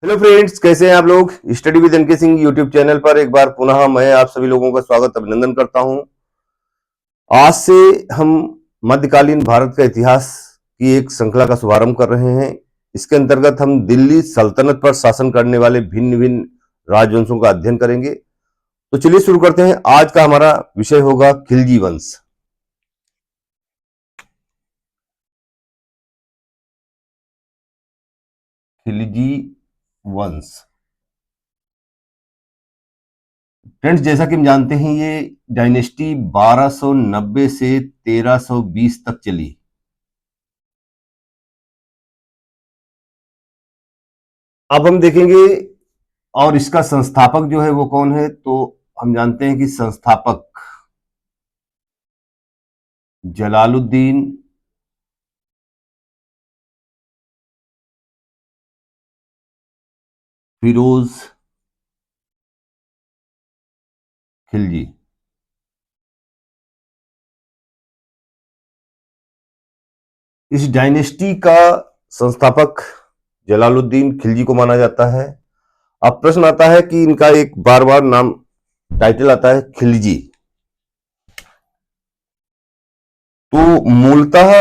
Hello friends, कैसे हैं आप लोग। Study with NK Singh YouTube channel पर एक बार पुनः मैं आप सभी लोगों का स्वागत अभिनंदन करता हूं। आज से हम मध्यकालीन भारत का इतिहास की एक श्रृंखला का शुभारंभ कर रहे हैं। इसके अंतर्गत हम दिल्ली सल्तनत पर शासन करने वाले भिन्न भिन्न राजवंशों का अध्ययन करेंगे। तो चलिए शुरू करते हैं। आज का हमारा विषय होगा खिलजी वंश। खिलजी वंश फ्रेंड्स, जैसा कि हम जानते हैं ये डायनेस्टी 1290 से 1320 तक चली। अब हम देखेंगे और इसका संस्थापक जो है वो कौन है। तो हम जानते हैं कि संस्थापक जलालुद्दीन फिरोज खिलजी। इस डायनेस्टी का संस्थापक जलालुद्दीन खिलजी को माना जाता है। अब प्रश्न आता है कि इनका एक बार बार नाम टाइटल आता है खिलजी। तो मूलतः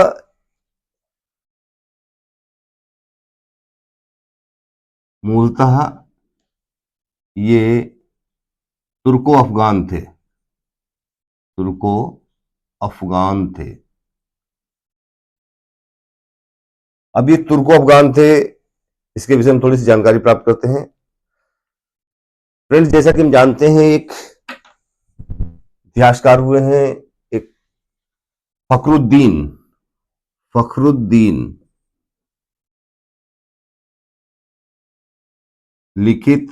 ये तुर्को अफगान थे। तुर्को अफगान थे। अब ये तुर्को अफगान थे, इसके विषय में थोड़ी सी जानकारी प्राप्त करते हैं। फ्रेंड्स, जैसा कि हम जानते हैं एक इतिहासकार हुए हैं, एक फखरुद्दीन फखरुद्दीन लिखित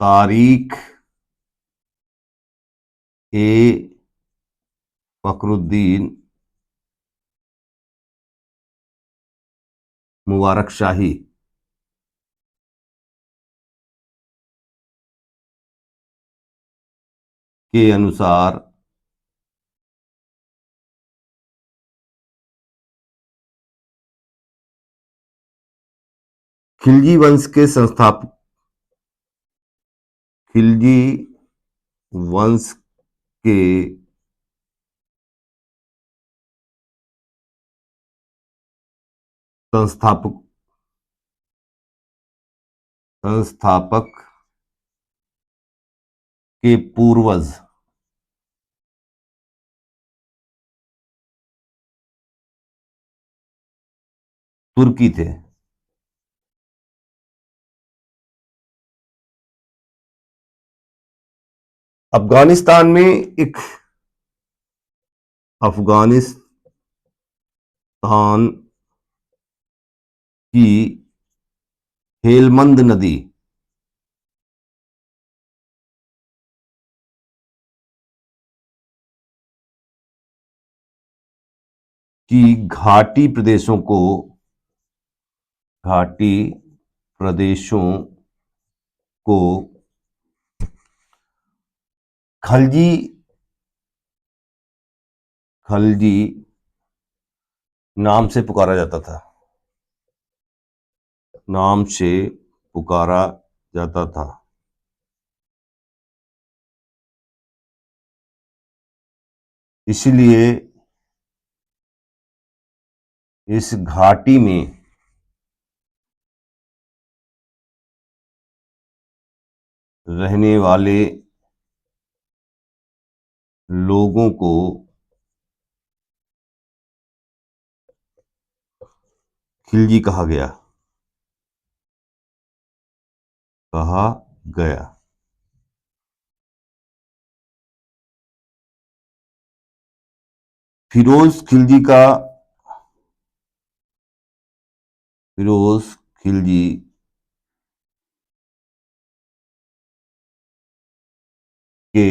तारीख ए फखरुद्दीन मुबारक शाही के अनुसार खिलजी वंश के संस्थापक खिलजी वंश के संस्थापक संस्थापक के पूर्वज तुर्की थे। अफगानिस्तान में एक अफगानिस्तान की हेलमंद नदी की घाटी प्रदेशों को खलजी खलजी नाम से पुकारा जाता था। नाम से पुकारा जाता था। इसलिए इस घाटी में रहने वाले लोगों को खिलजी कहा गया। फिरोज खिलजी के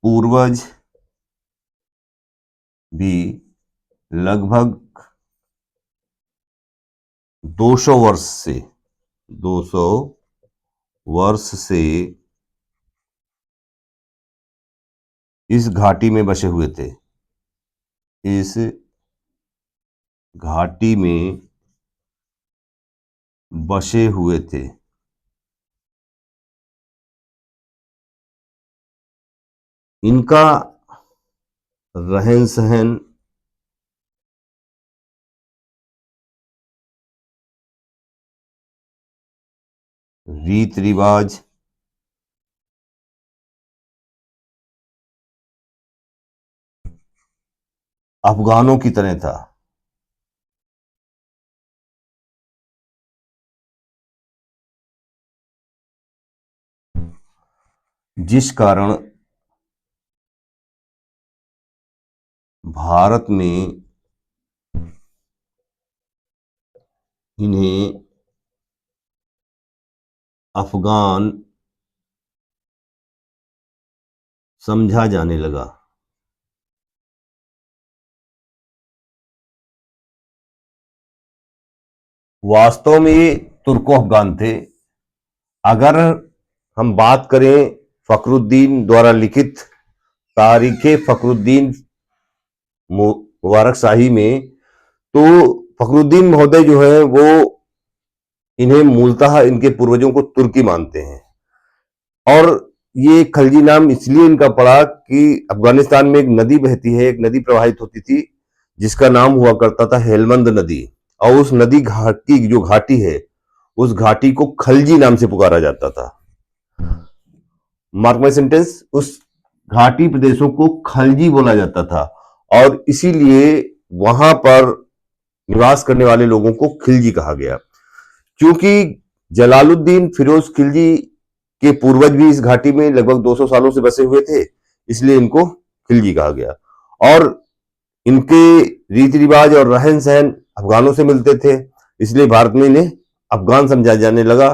पूर्वज भी लगभग 200 वर्ष से इस घाटी में बसे हुए थे। इस घाटी में बसे हुए थे। इनका रहन सहन रीत रिवाज अफगानों की तरह था। जिस कारण भारत में इन्हें अफगान समझा जाने लगा। वास्तव में ये तुर्को अफगान थे। अगर हम बात करें फखरुद्दीन द्वारा लिखित तारीखे फखरुद्दीन मुबारक शाही में, तो फखरुद्दीन महोदय जो है वो इन्हें मूलतः इनके पूर्वजों को तुर्की मानते हैं। और ये खलजी नाम इसलिए इनका पड़ा कि अफगानिस्तान में एक नदी बहती है, एक नदी प्रवाहित होती थी जिसका नाम हुआ करता था हेलमंद नदी। और उस नदी घाटी जो घाटी है, उस घाटी को खलजी नाम से पुकारा जाता था। मार्क माई सेंटेंस, उस घाटी प्रदेशों को खलजी बोला जाता था और इसीलिए वहां पर निवास करने वाले लोगों को खिलजी कहा गया। क्योंकि जलालुद्दीन फिरोज खिलजी के पूर्वज भी इस घाटी में लगभग 200 सालों से बसे हुए थे, इसलिए इनको खिलजी कहा गया। और इनके रीति रिवाज और रहन सहन अफगानों से मिलते थे, इसलिए भारत में इन्हें अफगान समझा जाने लगा।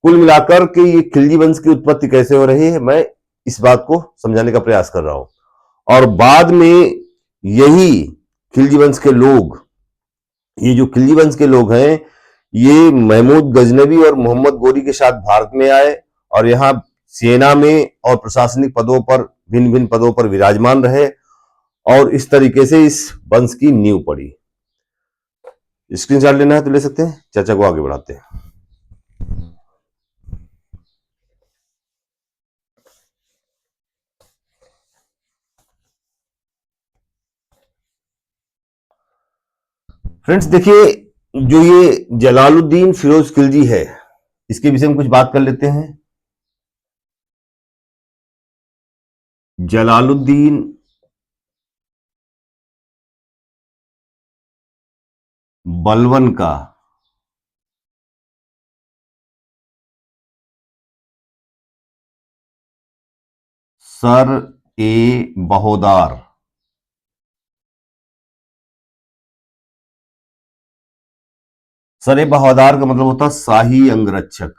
कुल मिलाकर के ये खिलजी वंश की उत्पत्ति कैसे हो रही है, मैं इस बात को समझाने का प्रयास कर रहा हूं। और बाद में यही खिलजी वंश के लोग, ये जो खिलजी वंश के लोग हैं, ये महमूद गजनवी और मोहम्मद गोरी के साथ भारत में आए और यहाँ सेना में और प्रशासनिक पदों पर, भिन्न भिन्न पदों पर विराजमान रहे और इस तरीके से इस वंश की नींव पड़ी। स्क्रीनशॉट लेना है तो ले सकते हैं, चर्चा को आगे बढ़ाते हैं। फ्रेंड्स देखिए, जो ये जलालुद्दीन फिरोज खिलजी है, इसके विषय में कुछ बात कर लेते हैं। जलालुद्दीन बलवन का सर ए बहोदार, सर ए बहोदार का मतलब होता शाही अंगरक्षक,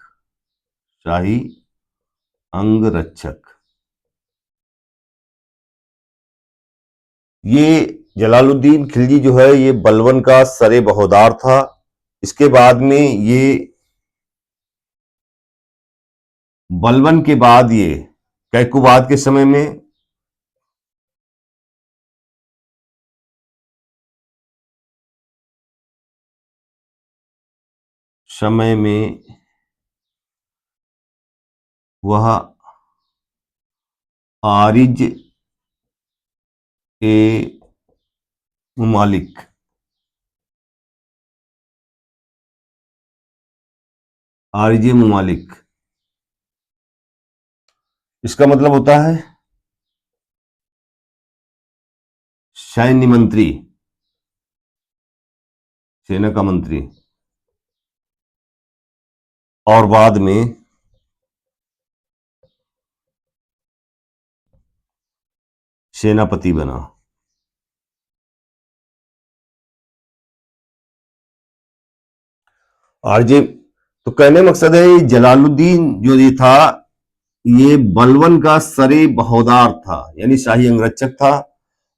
शाही अंगरक्षक। ये जलालुद्दीन खिलजी जो है ये बलवन का सरे बहोदार था। इसके बाद में ये बलवन के बाद ये कैकुबाद के समय में वह आरिज ए मुमालिक, आरिज ए मुमालिक, इसका मतलब होता है सैन्य मंत्री, सेना का मंत्री। और बाद में सेनापति बना। आरजे, तो कहने मकसद है जलालुद्दीन जो ये था, ये बलवन का सरे बहोदार था, यानी शाही अंगरक्षक था।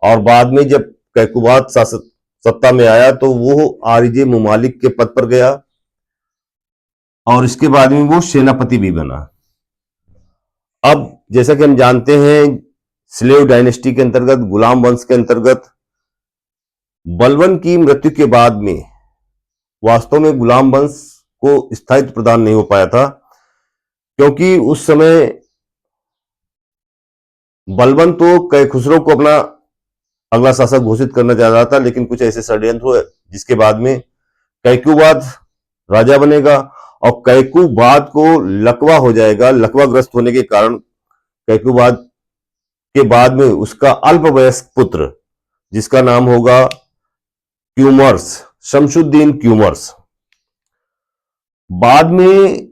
और बाद में जब कैकुबाद सत्ता में आया तो वो आरिजे मुमालिक के पद पर गया और इसके बाद में वो सेनापति भी बना। अब जैसा कि हम जानते हैं, स्लेव डायनेस्टी के अंतर्गत, गुलाम वंश के अंतर्गत बलबन की मृत्यु के बाद में वास्तव में गुलाम वंश को स्थायित्व प्रदान नहीं हो पाया था, क्योंकि उस समय बलबन तो कैखुसरो को अपना अगला शासक घोषित करना चाह रहा था, लेकिन कुछ ऐसे षड्यंत्र हुए जिसके बाद में कैकुबाद राजा बनेगा और कैकुबाद को लकवा हो जाएगा। लकवाग्रस्त होने के कारण कैकुबाद के बाद में उसका अल्पवयस्क पुत्र, जिसका नाम होगा क्यूमर्स, शमशुद्दीन क्यूमर्स, बाद में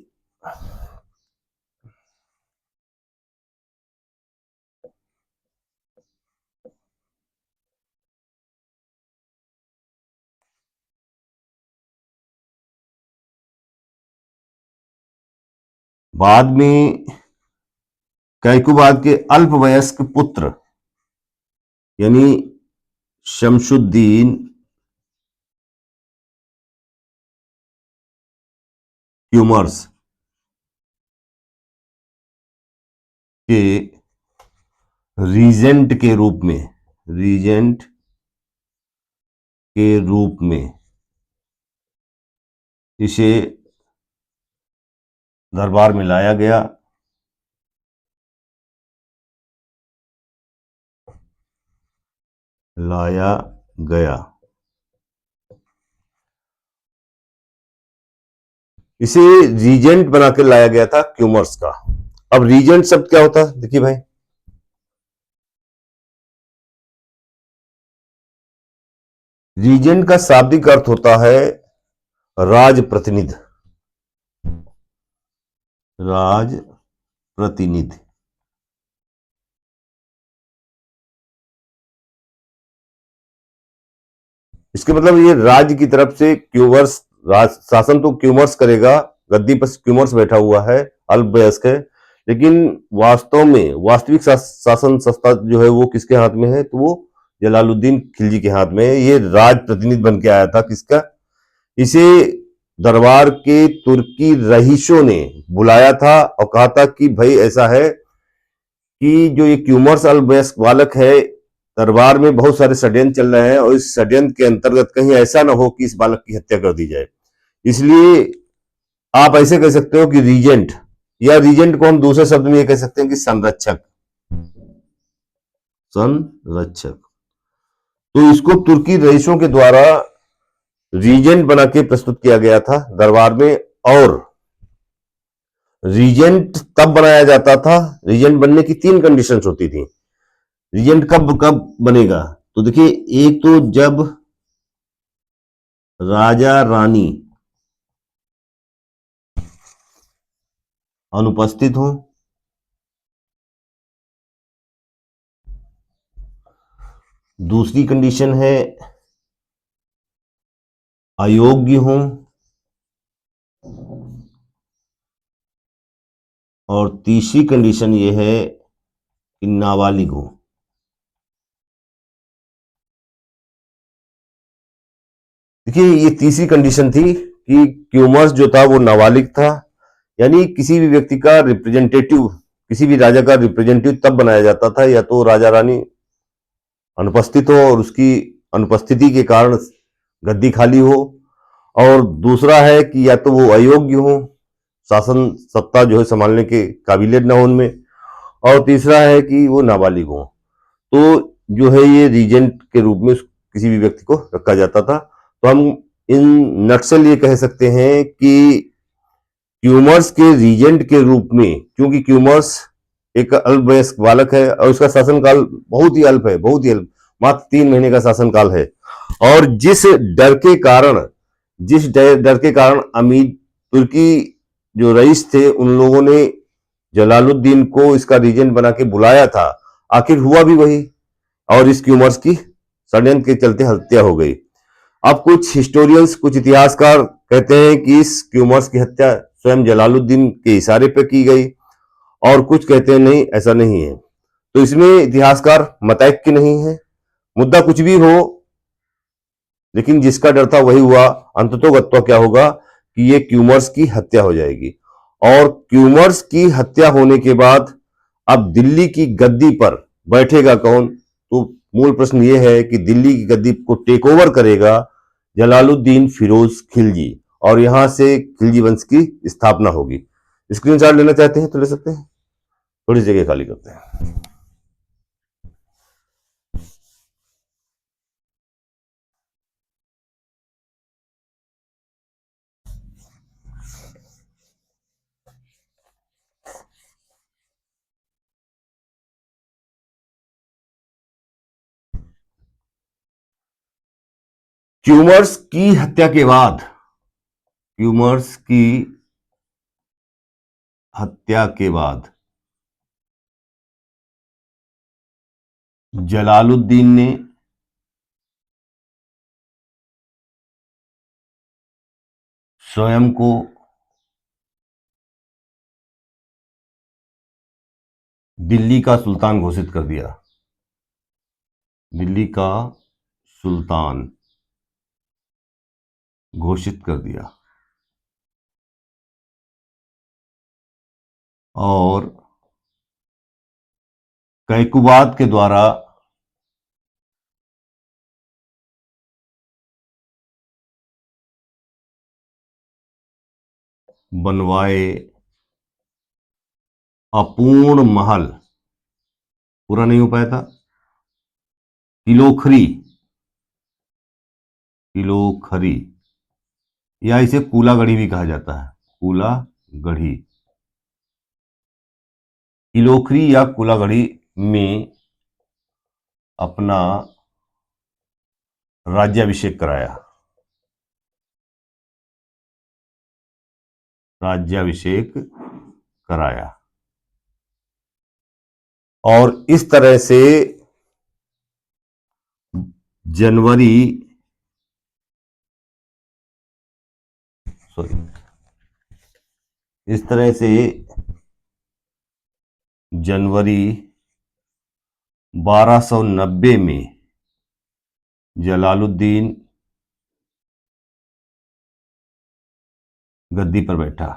कैकुबाद के अल्पवयस्क पुत्र यानी शमशुद्दीन क्यूमर्स के रीजेंट के रूप में इसे दरबार में लाया गया। इसे रीजेंट बना के लाया गया था क्यूमर्स का। अब रीजेंट शब्द क्या होता है, देखिए भाई, रीजेंट का शाब्दिक अर्थ होता है राजप्रतिनिधि। इसके मतलब ये राज्य की तरफ से क्यूमर्स शासन तो क्यूमर्स करेगा, गद्दी पर क्यूमर्स बैठा हुआ है, अल्पवयस्क है, लेकिन वास्तव में वास्तविक शासन सत्ता जो है वो किसके हाथ में है, तो वो जलालुद्दीन खिलजी के हाथ में है। ये राज प्रतिनिधि बन के आया था किसका, इसे दरबार के तुर्की रईसों ने बुलाया था और कहा था कि भाई ऐसा है कि जो ये क्यूमर्स अल्पवयस्क बालक है, दरबार में बहुत सारे षड्यंत्र चल रहे हैं और इस षड्यंत्र के अंतर्गत कहीं ऐसा ना हो कि इस बालक की हत्या कर दी जाए। इसलिए आप ऐसे कह सकते हो कि रीजेंट, या रीजेंट को हम दूसरे शब्द में ये कह सकते हैं कि संरक्षक। तो इसको तुर्की रईसों के द्वारा रीजेंट बना के प्रस्तुत किया गया था दरबार में। और रीजेंट तब बनाया जाता था, रीजेंट बनने की 3 कंडीशंस होती थी। रीजेंट कब कब बनेगा, तो देखिए, एक तो जब राजा रानी अनुपस्थित हो, दूसरी कंडीशन है अयोग्य हो, और तीसरी कंडीशन ये है कि नाबालिग हो। देखिए, ये तीसरी कंडीशन थी कि क्यूमर्स जो था वो नाबालिग था, यानी किसी भी व्यक्ति का रिप्रेजेंटेटिव, किसी भी राजा का रिप्रेजेंटेटिव तब बनाया जाता था या तो राजा रानी अनुपस्थित हो और उसकी अनुपस्थिति के कारण गद्दी खाली हो, और दूसरा है कि या तो वो अयोग्य हो, शासन सत्ता जो है संभालने के काबिलियत न हो उनमें, और तीसरा है कि वो नाबालिग हो। तो जो है ये रीजेंट के रूप में किसी भी व्यक्ति को रखा जाता था। तो हम इन नटसेल ये कह सकते हैं कि क्यूमर्स के रीजेंट के रूप में, क्योंकि क्यूमर्स एक अल्पवयस्क बालक है और उसका शासनकाल बहुत ही अल्प है, बहुत ही अल्प, मात्र 3 महीने का शासनकाल है। और जिस डर के कारण अमीर तुर्की जो रईस थे उन लोगों ने जलालुद्दीन को इसका रीजेंट बना के बुलाया था, आखिर हुआ भी वही, और इस क्यूमर्स की षड्यंत्र के चलते हत्या हो गई। अब कुछ हिस्टोरियंस, कुछ इतिहासकार कहते हैं कि इस क्यूमर्स की हत्या स्वयं जलालुद्दीन के इशारे पर की गई, और कुछ कहते हैं नहीं, ऐसा नहीं है। तो इसमें इतिहासकार मतैक्य नहीं है। मुद्दा कुछ भी हो, लेकिन जिसका डर था वही हुआ। अंततोगत्वा क्या होगा कि ये क्यूमर्स की हत्या हो जाएगी, और क्यूमर्स की हत्या होने के बाद अब दिल्ली की गद्दी पर बैठेगा कौन, तो मूल प्रश्न ये है कि दिल्ली की गद्दी को टेक ओवर करेगा जलालुद्दीन फिरोज खिलजी और यहां से खिलजी वंश की स्थापना होगी। स्क्रीनशॉट लेना चाहते हैं तो ले सकते हैं। थोड़ी जगह खाली करते हैं। क्यूमर्स की हत्या के बाद, क्यूमर्स की हत्या के बाद जलालुद्दीन ने स्वयं को दिल्ली का सुल्तान घोषित कर दिया। दिल्ली का सुल्तान घोषित कर दिया और कैकुबाद के द्वारा बनवाए अपूर्ण महल, पूरा नहीं हो पाया था, किलोखरी, किलोखरी या इसे कूलागढ़ी भी कहा जाता है, कूलागढ़ी, किलोखरी या कूलागढ़ी में अपना राज्याभिषेक कराया, राज्याभिषेक कराया और इस तरह से जनवरी इस तरह से जनवरी 1290 में जलालुद्दीन गद्दी पर बैठा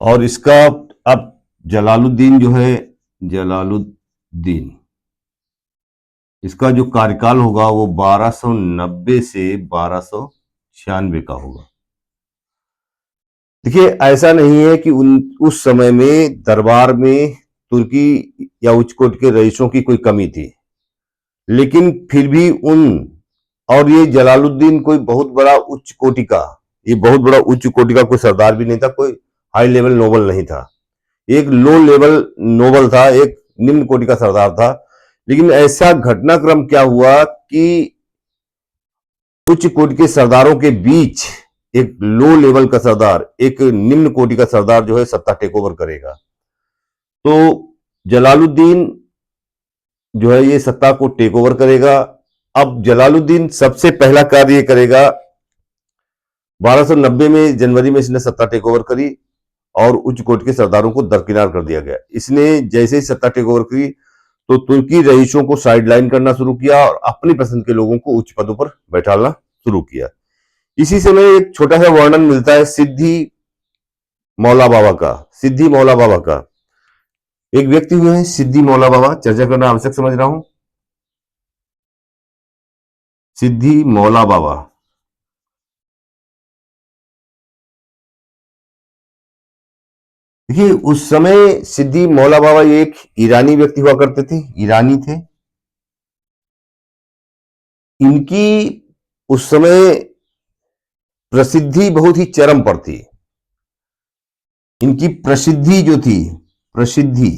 और इसका अब जलालुद्दीन जो है, जलालुद्दीन इसका जो कार्यकाल होगा वो 1290 से 1296 का होगा। देखिए, ऐसा नहीं है कि उस समय में दरबार में तुर्की या उच्च कोटि के रईसों की कोई कमी थी, लेकिन फिर भी और ये जलालुद्दीन कोई बहुत बड़ा उच्च कोटि का, ये बहुत बड़ा उच्च कोटि का कोई सरदार भी नहीं था, कोई हाई लेवल नोबल नहीं था, एक लो लेवल नोबल था, एक निम्न कोटि का सरदार था। लेकिन ऐसा घटनाक्रम क्या हुआ कि उच्च कोटि के सरदारों के बीच एक लो लेवल का सरदार, एक निम्न कोटि का सरदार जो है सत्ता टेक ओवर करेगा। तो जलालुद्दीन जो है ये सत्ता को टेक ओवर करेगा। अब जलालुद्दीन सबसे पहला कार्य ये करेगा, 1290 में जनवरी में इसने सत्ता टेक ओवर करी और उच्च कोटि के सरदारों को दरकिनार कर दिया गया। इसने जैसे ही सत्ता टेक ओवर की तो तुर्की रईसों को साइडलाइन करना शुरू किया और अपनी पसंद के लोगों को उच्च पदों पर बैठाना शुरू किया। इसी समय एक छोटा सा वर्णन मिलता है सिद्धि मौला बाबा का। सिद्धि मौला बाबा का एक व्यक्ति हुए हैं सिद्धि मौला बाबा, चर्चा करना आवश्यक समझ रहा हूं। सिद्धि मौला बाबा देखिए, उस समय सिद्धि मौला बाबा एक ईरानी व्यक्ति हुआ करते थे, ईरानी थे। इनकी उस समय प्रसिद्धि बहुत ही चरम पर थी। इनकी प्रसिद्धि जो थी, प्रसिद्धि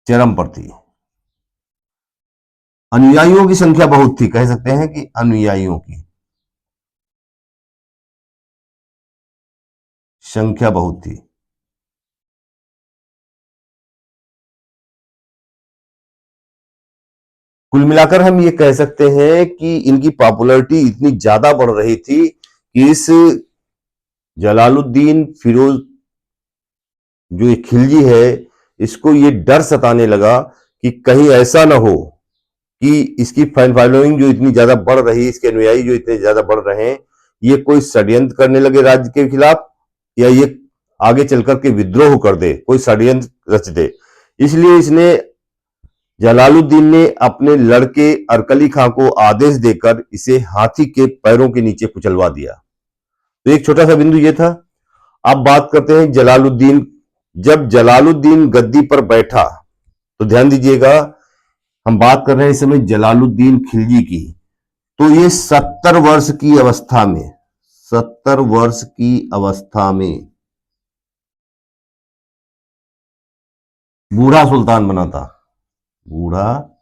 चरम पर थी। अनुयायियों की संख्या बहुत थी, कह सकते हैं कि अनुयायियों की संख्या बहुत थी। कुल मिलाकर हम ये कह सकते हैं कि इनकी पॉपुलैरिटी इतनी ज्यादा बढ़ रही थी कि इस जलालुद्दीन फिरोज जो एक खिलजी है, इसको ये डर सताने लगा कि कहीं ऐसा ना हो कि इसकी फैन फॉलोइंग जो इतनी ज्यादा बढ़ रही, इसके अनुयायी जो इतने ज्यादा बढ़ रहे हैं, ये कोई षड्यंत्र करने लगे राज्य के खिलाफ, या ये आगे चलकर के विद्रोह कर दे, कोई षड्यंत्र रच दे। इसलिए इसने जलालुद्दीन ने अपने लड़के अरकली खां को आदेश देकर इसे हाथी के पैरों के नीचे कुचलवा दिया। तो एक छोटा सा बिंदु ये था। अब बात करते हैं जलालुद्दीन। जब जलालुद्दीन गद्दी पर बैठा, तो ध्यान दीजिएगा, हम बात कर रहे हैं इस समय जलालुद्दीन खिलजी की। तो ये 70 वर्ष की अवस्था में, 70 वर्ष की अवस्था में बूढ़ा सुल्तान बना था, बूढ़ा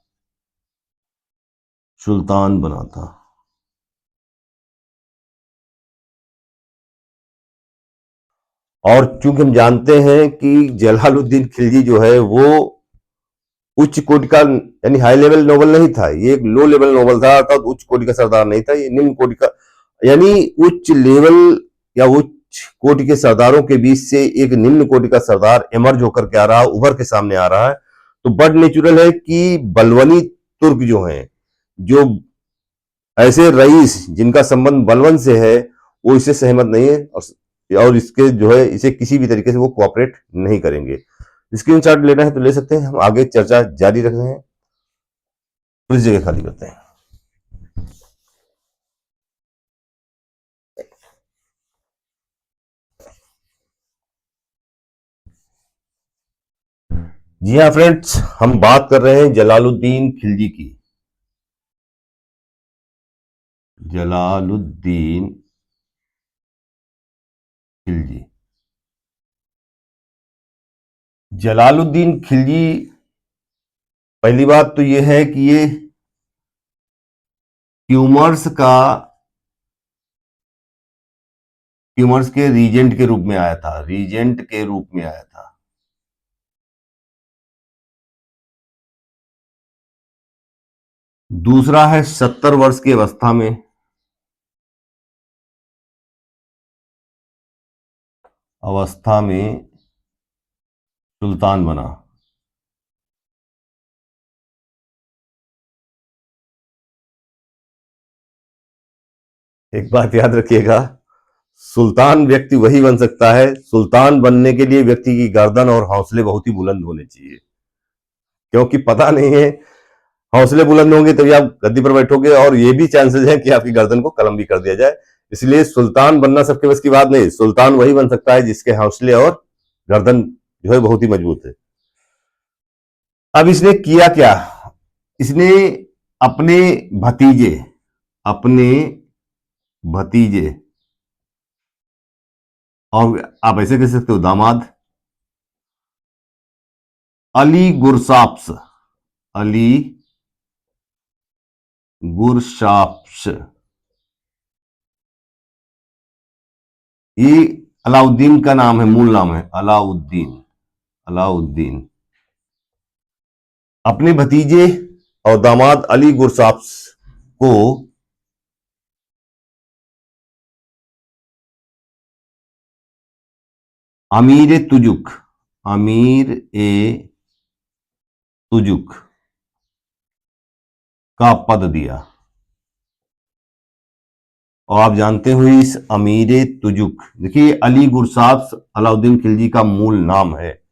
सुल्तान बना था। और चूंकि हम जानते हैं कि जलालुद्दीन खिलजी जो है वो उच्च कोटि का, यानी हाई लेवल नोबल नहीं था, ये एक लो लेवल नोबल था, अर्थात उच्च कोटि का सरदार नहीं था, ये निम्न कोटि का, यानी उच्च लेवल या उच्च कोटि के सरदारों के बीच से एक निम्न कोटि का सरदार इमर्ज होकर के आ रहा है, उभर के सामने आ रहा है। तो बड़ नेचुरल है कि बलवनी तुर्क जो हैं, जो ऐसे रईस जिनका संबंध बलवन से है, वो इससे सहमत नहीं है, और इसके जो है इसे किसी भी तरीके से वो कोऑपरेट नहीं करेंगे। स्क्रीनशॉट लेना है तो ले सकते हैं, हम आगे चर्चा जारी रख रहे हैं। तो इस जगह खाली करते हैं। जी हाँ फ्रेंड्स, हम बात कर रहे हैं जलालुद्दीन खिलजी की। जलालुद्दीन खिलजी, जलालुद्दीन खिलजी, पहली बात तो यह है कि ये क्यूमर्स के रीजेंट के रूप में आया था, रीजेंट के रूप में आया था। दूसरा है 70 वर्ष की अवस्था में, सुल्तान बना। एक बात याद रखिएगा, सुल्तान व्यक्ति वही बन सकता है, सुल्तान बनने के लिए व्यक्ति की गर्दन और हौसले बहुत ही बुलंद होने चाहिए, क्योंकि पता नहीं है, हौसले बुलंद होंगे तभी आप गद्दी पर बैठोगे, और ये भी चांसेस है कि आपकी गर्दन को कलम भी कर दिया जाए। इसलिए सुल्तान बनना सबके बस की बात नहीं, सुल्तान वही बन सकता है जिसके हौसले और गर्दन जो है बहुत ही मजबूत है। अब इसने किया क्या, इसने अपने भतीजे अपने भतीजे और आप ऐसे कह सकते हो दामाद अली गुरशाप्स, ये अलाउद्दीन का नाम है, मूल नाम है अलाउद्दीन। अपने भतीजे और दामाद अली गुरशाप्स को अमीर ए तुजुक का पद दिया। और आप जानते हो इस अमीर तुजुक, देखिए अली गुरसाप्स अलाउद्दीन खिलजी का मूल नाम है,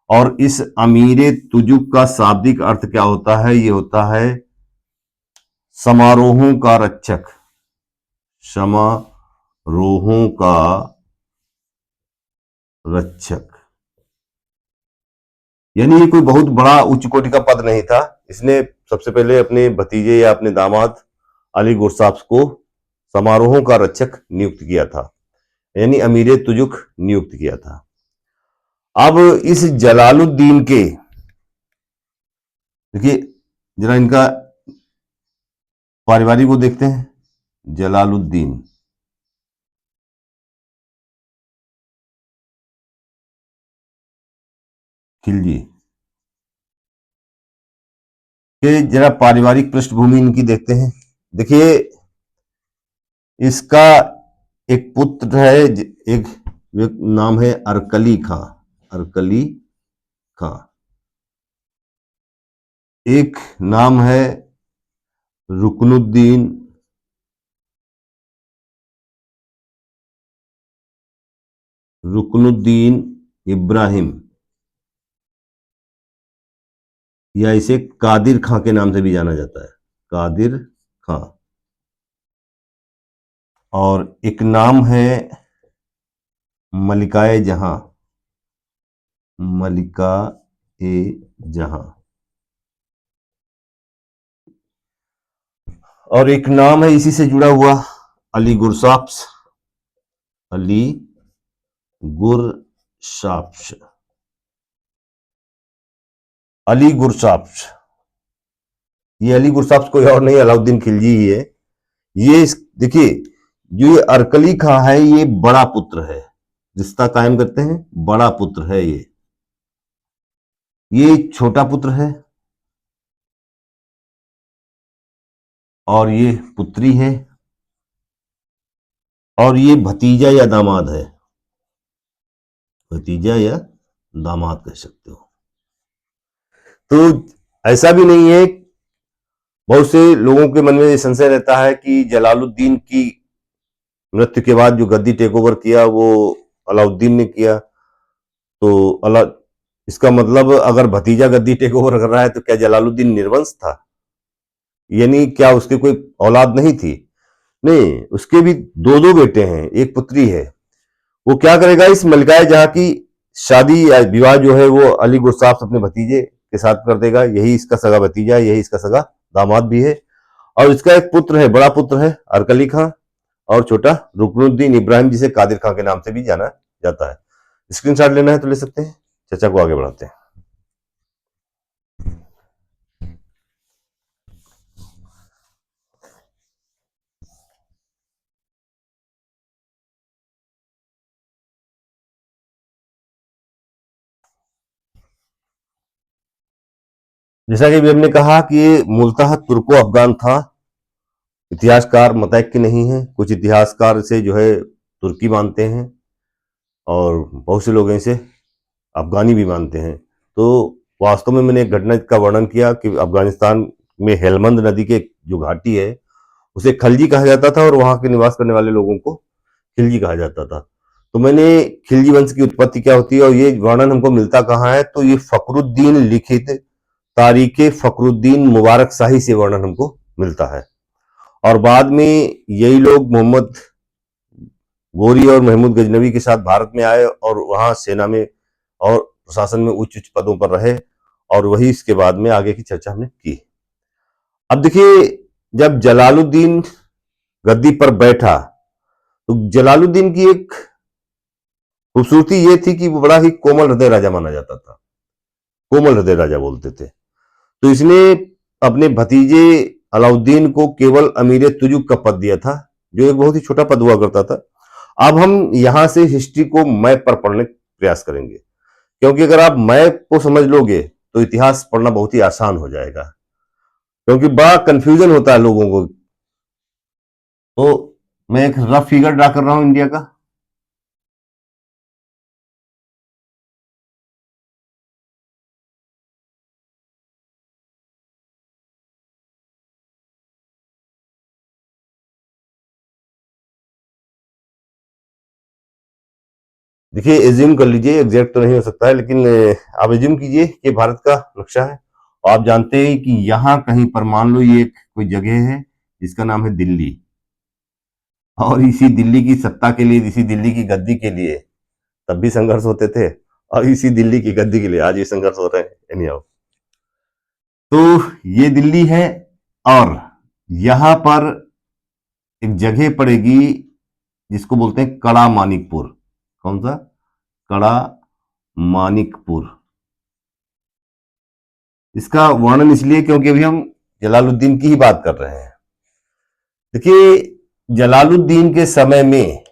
और इस अमीर तुजुक का शाब्दिक अर्थ क्या होता है, ये होता है समारोहों का रक्षक, समारोहों का रक्षक। यानी ये कोई बहुत बड़ा उच्च कोटि का पद नहीं था। इसने सबसे पहले अपने भतीजे या अपने दामाद अली गुरसाप्स को समारोहों का रक्षक नियुक्त किया था, यानी अमीर तुजुक नियुक्त किया था। अब इस जलालुद्दीन के, देखिए जरा इनका पारिवारिक को देखते हैं। जलालुद्दीन खिलजी के जरा पारिवारिक पृष्ठभूमि इनकी देखते हैं। देखिए इसका एक पुत्र है, एक नाम है अरकली खां, एक नाम है रुकनुद्दीन रुकनुद्दीन इब्राहिम, या इसे कादिर खां के नाम से भी जाना जाता है, कादिर खां। और एक नाम है मलिकाए जहां, मलिका ए जहां। और एक नाम है इसी से जुड़ा हुआ, अली गुरसाप्स, अली गुरसाप्स, अली गुरसाप्स। ये अली गुरसाप्स कोई और नहीं, अलाउद्दीन खिलजी ही है। ये देखिए, जो ये अरकली खां है ये बड़ा पुत्र है, रिश्ता कायम करते हैं, बड़ा पुत्र है ये छोटा पुत्र है, और ये पुत्री है, और ये भतीजा या दामाद है, भतीजा या दामाद कह सकते हो। तो ऐसा भी नहीं है, बहुत से लोगों के मन में ये संशय रहता है कि जलालुद्दीन की मृत्यु के बाद जो गद्दी टेक ओवर किया वो अलाउद्दीन ने किया, तो इसका मतलब अगर भतीजा गद्दी टेक ओवर कर रहा है तो क्या जलालुद्दीन निर्वंश था, यानी क्या उसके कोई औलाद नहीं थी? नहीं, उसके भी दो दो बेटे हैं, एक पुत्री है। वो क्या करेगा, इस मलिकाए जहां की शादी या विवाह जो है वो अली गुरसाप्स अपने भतीजे के साथ कर देगा। यही इसका सगा भतीजा है, यही इसका सगा दामाद भी है। और इसका एक पुत्र है, बड़ा पुत्र है अरकली खां, और छोटा रुकनुद्दीन इब्राहिम, जिसे कादिर खां के नाम से भी जाना जाता है। स्क्रीनशॉट लेना है तो ले सकते हैं। चर्चा को आगे बढ़ाते हैं। जैसा कि अभी हमने कहा कि ये मूलतः तुर्को अफगान था। इतिहासकार मतैक्य नहीं है, कुछ इतिहासकार इसे जो है तुर्की मानते हैं, और बहुत से लोग इसे अफगानी भी मानते हैं। तो वास्तव में मैंने एक घटना का वर्णन किया कि अफगानिस्तान में हेलमंद नदी के जो घाटी है उसे खलजी कहा जाता था, और वहां के निवास करने वाले लोगों को खिलजी कहा जाता था। तो मैंने खिलजी वंश की उत्पत्ति क्या होती है और ये वर्णन हमको मिलता कहाँ है, तो ये फखरुद्दीन लिखित तारीख फखरुद्दीन मुबारक शाही से वर्णन हमको मिलता है। और बाद में यही लोग मोहम्मद गोरी और महमूद गजनवी के साथ भारत में आए, और वहां सेना में और प्रशासन में उच्च उच्च पदों पर रहे, और वही इसके बाद में आगे की चर्चा हमने की। अब देखिए, जब जलालुद्दीन गद्दी पर बैठा तो जलालुद्दीन की एक खूबसूरती ये थी कि वो बड़ा ही कोमल हृदय राजा माना जाता था, कोमल हृदय राजा बोलते थे। तो इसने अपने भतीजे अलाउद्दीन को केवल अमीर तुजुक का पद दिया था, जो एक बहुत ही छोटा पद हुआ करता था। अब हम यहां से हिस्ट्री को मैप पर पढ़ने का प्रयास करेंगे, क्योंकि अगर आप मैप को समझ लोगे तो इतिहास पढ़ना बहुत ही आसान हो जाएगा, क्योंकि बड़ा कंफ्यूजन होता है लोगों को। तो मैं एक रफ फिगर ड्रा कर रहा हूं इंडिया का। देखिए, एज्यूम कर लीजिए, एग्जैक्ट तो नहीं हो सकता है, लेकिन आप एज्यूम कीजिए कि भारत का नक्शा है, और आप जानते हैं कि यहां कहीं पर मान लो ये कोई जगह है जिसका नाम है दिल्ली, और इसी दिल्ली की सत्ता के लिए, इसी दिल्ली की गद्दी के लिए तब भी संघर्ष होते थे, और इसी दिल्ली की गद्दी के लिए आज भी संघर्ष हो रहे हैं। एनी हाउ, तो ये दिल्ली है, और यहां पर एक जगह पड़ेगी जिसको बोलते हैं कड़ा मानिकपुर। कौन सा? कड़ा मानिकपुर। इसका वर्णन इसलिए क्योंकि अभी हम जलालुद्दीन की ही बात कर रहे हैं। देखिए, जलालुद्दीन के समय में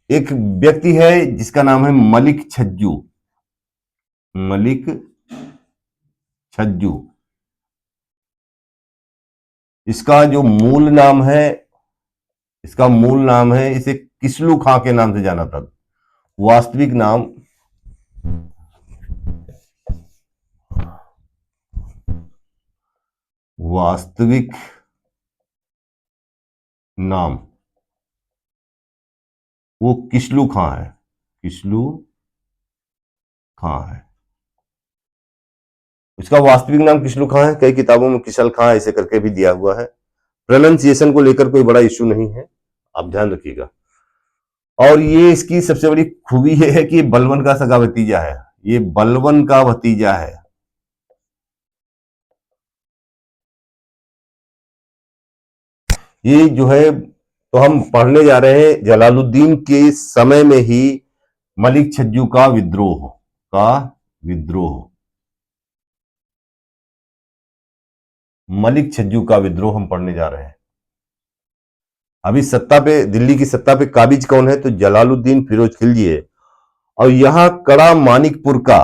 एक व्यक्ति है जिसका नाम है मलिक छज्जू, मलिक छज्जू। इसका जो मूल नाम है, इसका मूल नाम है, इसे किस्लू खां के नाम से जाना था। वास्तविक नाम, वास्तविक नाम वो किसलू खां है, किसलू खां है। इसका वास्तविक नाम किसलू खां है, कई किताबों में किशल खां ऐसे करके भी दिया हुआ है। प्रोनाउंसिएशन को लेकर कोई बड़ा इश्यू नहीं है, आप ध्यान रखिएगा। और ये इसकी सबसे बड़ी खूबी ये है कि बलवन का सगा भतीजा है, ये बलवन का भतीजा है। ये जो है तो हम पढ़ने जा रहे हैं जलालुद्दीन के समय में ही मलिक छज्जू का विद्रोह, मलिक छज्जू का विद्रोह हम पढ़ने जा रहे हैं। अभी सत्ता पे, दिल्ली की सत्ता पे काबिज कौन है, तो जलालुद्दीन फिरोज खिलजी है। और यहां कड़ा मानिकपुर का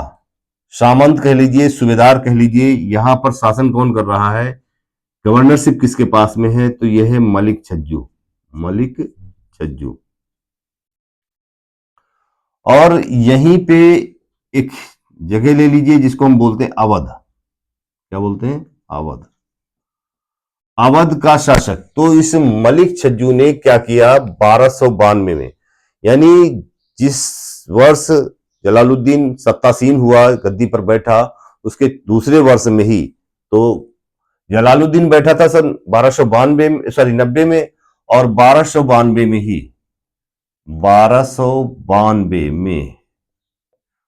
सामंत कह लीजिए, सूबेदार कह लीजिए, यहां पर शासन कौन कर रहा है, गवर्नरशिप किसके पास में है, तो यह है मलिक छज्जू, मलिक छज्जू। और यहीं पे एक जगह ले लीजिए जिसको हम बोलते हैं अवध, क्या बोलते हैं, अवध, अवध का शासक। तो इस मलिक छज्जू ने क्या किया 1292 में, यानी जिस वर्ष जलालुद्दीन सत्तासीन हुआ, गद्दी पर बैठा, उसके दूसरे वर्ष में ही, तो जलालुद्दीन बैठा था सन 1292 में, और 1292 में ही, 1292 में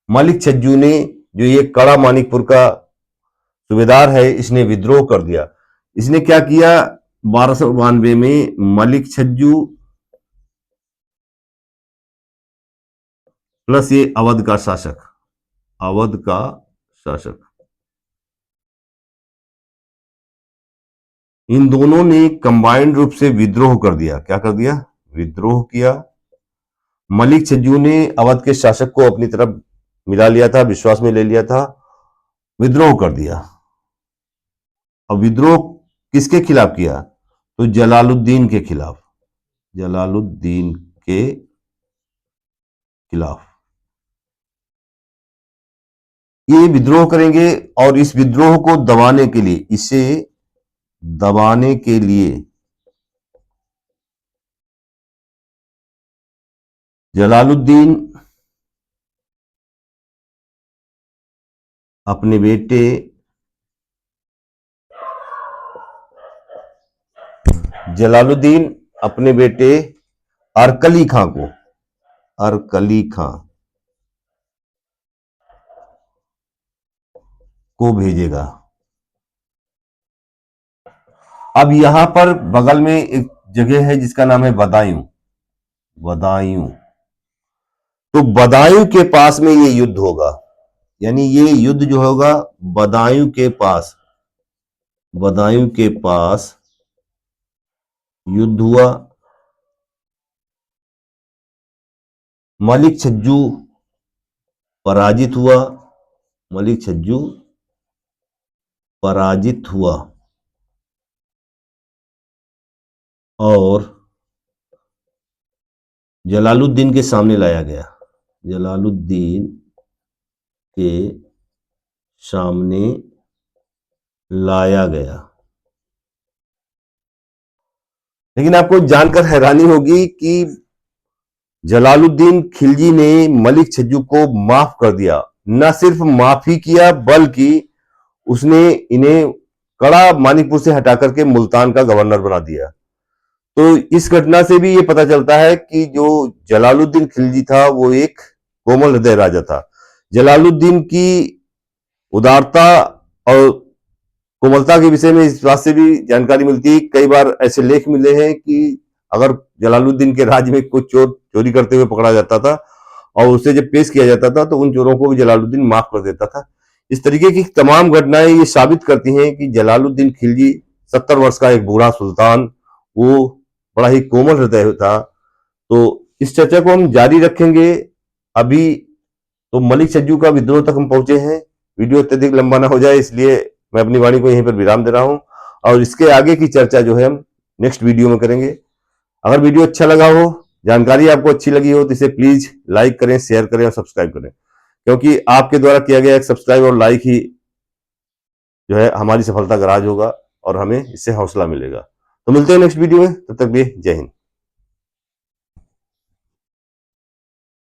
मलिक छज्जू ने, जो ये कड़ा मानिकपुर का सूबेदार है, इसने विद्रोह कर दिया। इसने क्या किया 1292 में, मलिक छज्जू प्लस ये अवध का शासक, अवध का शासक, इन दोनों ने कंबाइंड रूप से विद्रोह कर दिया। क्या कर दिया, विद्रोह किया। मलिक छज्जू ने अवध के शासक को अपनी तरफ मिला लिया था, विश्वास में ले लिया था, विद्रोह कर दिया। अब विद्रोह किसके खिलाफ किया, तो जलालुद्दीन के खिलाफ, जलालुद्दीन के खिलाफ ये विद्रोह करेंगे। और इस विद्रोह को दबाने के लिए, इसे दबाने के लिए जलालुद्दीन अपने बेटे अरकली खां को, अरकली खां को भेजेगा। अब यहां पर बगल में एक जगह है जिसका नाम है बदायूं, बदायूं। तो बदायूं के पास में ये युद्ध होगा, यानी ये युद्ध जो होगा बदायूं के पास, बदायूं के पास युद्ध हुआ। मलिक छज्जू पराजित हुआ, मलिक छज्जू पराजित हुआ और जलालुद्दीन के सामने लाया गया, जलालुद्दीन के सामने लाया गया। लेकिन आपको जानकर हैरानी होगी कि जलालुद्दीन खिलजी ने मलिक छज्जू को माफ कर दिया। न सिर्फ माफी किया, बल्कि उसने इन्हें कड़ा मानिकपुर से हटा करके मुल्तान का गवर्नर बना दिया। तो इस घटना से भी ये पता चलता है कि जो जलालुद्दीन खिलजी था वो एक कोमल हृदय राजा था। जलालुद्दीन की उदारता और कोमलता के विषय में इस बात से भी जानकारी मिलती है। कई बार ऐसे लेख मिले हैं कि अगर जलालुद्दीन के राज्य में कुछ चोर चोरी करते हुए पकड़ा जाता था और उसे जब पेश किया जाता था तो उन चोरों को भी जलालुद्दीन माफ कर देता था। इस तरीके की तमाम घटनाएं ये साबित करती हैं कि जलालुद्दीन खिलजी 70 वर्ष का एक बूढ़ा सुल्तान, वो बड़ा ही कोमल हृदय था। तो इस चर्चा को हम जारी रखेंगे। अभी तो मलिक छज्जू का विद्रोह तक हम पहुंचे हैं। वीडियो अत्यधिक लंबा ना हो जाए इसलिए मैं अपनी वाणी को यहीं पर विराम दे रहा हूं, और इसके आगे की चर्चा जो है हम नेक्स्ट वीडियो में करेंगे। अगर वीडियो अच्छा लगा हो, जानकारी आपको अच्छी लगी हो, तो इसे प्लीज लाइक करें, शेयर करें और सब्सक्राइब करें, क्योंकि आपके द्वारा किया गया एक सब्सक्राइब और लाइक ही जो है हमारी सफलता का राज होगा और हमें इससे हौसला मिलेगा। तो मिलते हैं नेक्स्ट वीडियो में, तब तक भी जय हिंद।